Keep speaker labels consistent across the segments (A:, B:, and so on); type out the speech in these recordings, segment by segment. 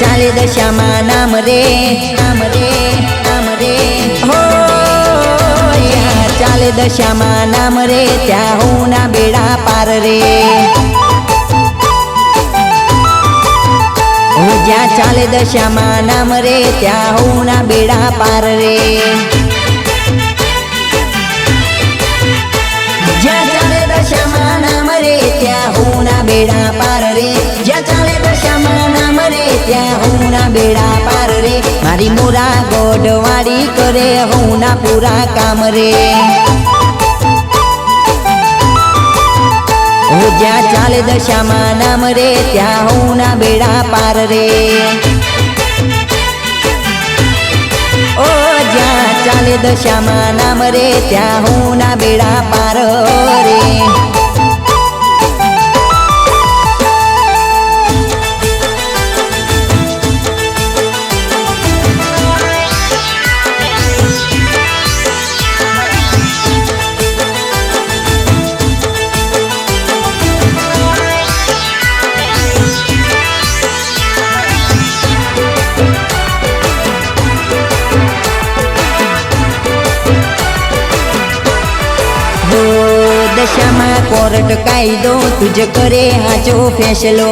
A: चाले दशाમાં नाम रे नाम रे नाम रे हो જ્યાં ચાલે દશામાં નામ રે ત્યાં હું ના બેડા પાર રે જ્યાં ચાલે દશામાં નામ રે ત્યાં હું ના બેડા પાર રે જ્યાં ચાલે દશામાં નામ રે ત્યાં હું ના બેડા પાર રે જ્યાં ચાલે દશામાં નામ રે ત્યાં હું ના બેડા પાર રે મારી મોરા ગોડવાડી કરે હું ના પૂરા કામ રે જ્યાં ચાલે દશામાં નામ રે ત્યાં હું ના બેડા પાર રે ઓ જ્યાં ચાલે દશામાં નામ રે ત્યાં હું ના બેડા પાર રે દશામાં કોર્ટ કાયદો તુજ કરે હાચો ફેસલો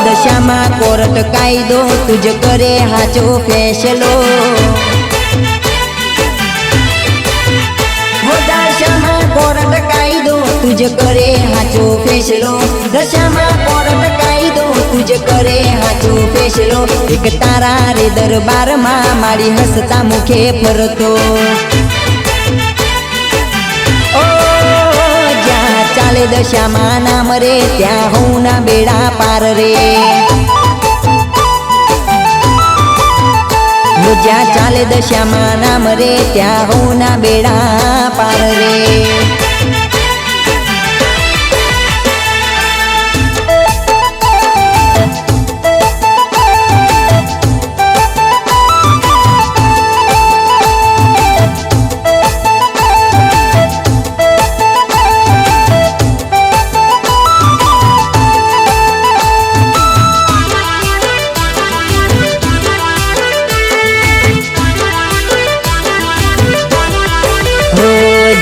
A: દશામાં કોર્ટ કાયદો તુજ કરે હાચો ફેસલો દશામાં કોર્ટ કાયદો તુજ કરે હાચો ફેસલો દશામાં કોર્ટ કાયદો તુજ કરે હાચો ફેસલો એક તારા રે દરબારમાં મારી હસતા મુખે ફરતો ઓ જ્યાં ચાલે દશામાં નામ રે ત્યાં હું ના બેડા પાર રે જ્યાં ચાલે દશામાં નામ રે ત્યાં હું ના બેડા પાર રે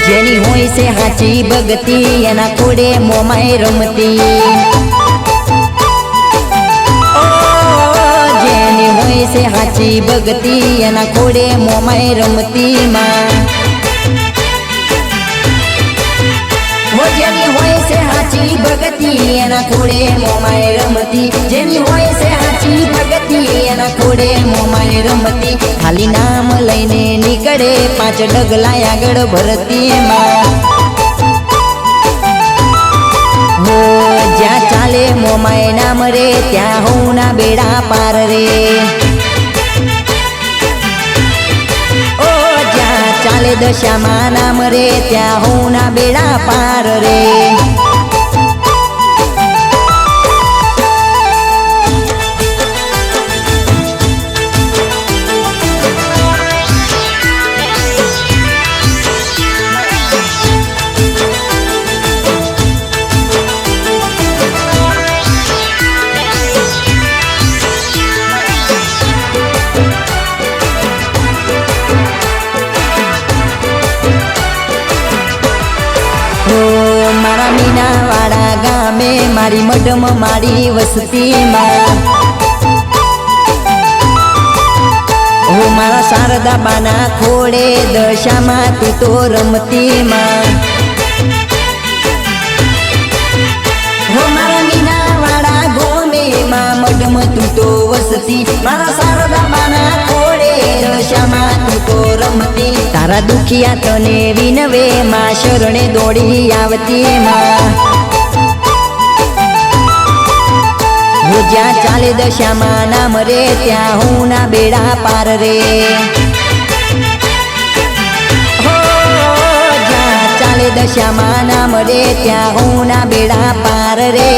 A: જેની હોય છે હાચી ભગતી એના કોડે મોમાય રમતી જેની હોય છે હાચી ભગતી એના કોડે મોમાય રમતી માં જેની હોય છે હાચી ભગતી એના કોડે મોમાય રમતી જેની હોય છે હાચી ભગતી એના કોડે મોમાય રમતી ખાલી નામ લઈને નીકળે 5 ડગલા આગળ ભરતી માં જ્યાં ચાલે મોમાય નામ રે ત્યાં હું ના બેડા પાર રે ઓ જ્યાં ચાલે દશામાં નામ રે ત્યાં હું ના બેડા પાર રે મારા મીનાવાડા ગામે મારી મઢમ મારી વસતીમાં હું મારા શારદા બાના ખોડે દશામાં તું તો રમતીમાં મારા મીનાવાડા ગોમેમાં મઢમ તું તો વસતી મારા શારદા બાના ખોડે દશામાં તું તો રમતી તારા દુખિયા તને વિનવે માં શરણે દોડી આવતી માં જ્યાં ચાલે દશામાં નામ રે ત્યાં હું ના બેડા પાર રે જ્યાં ચાલે દશામાં નામ રે ત્યાં હું ના બેડા પાર રે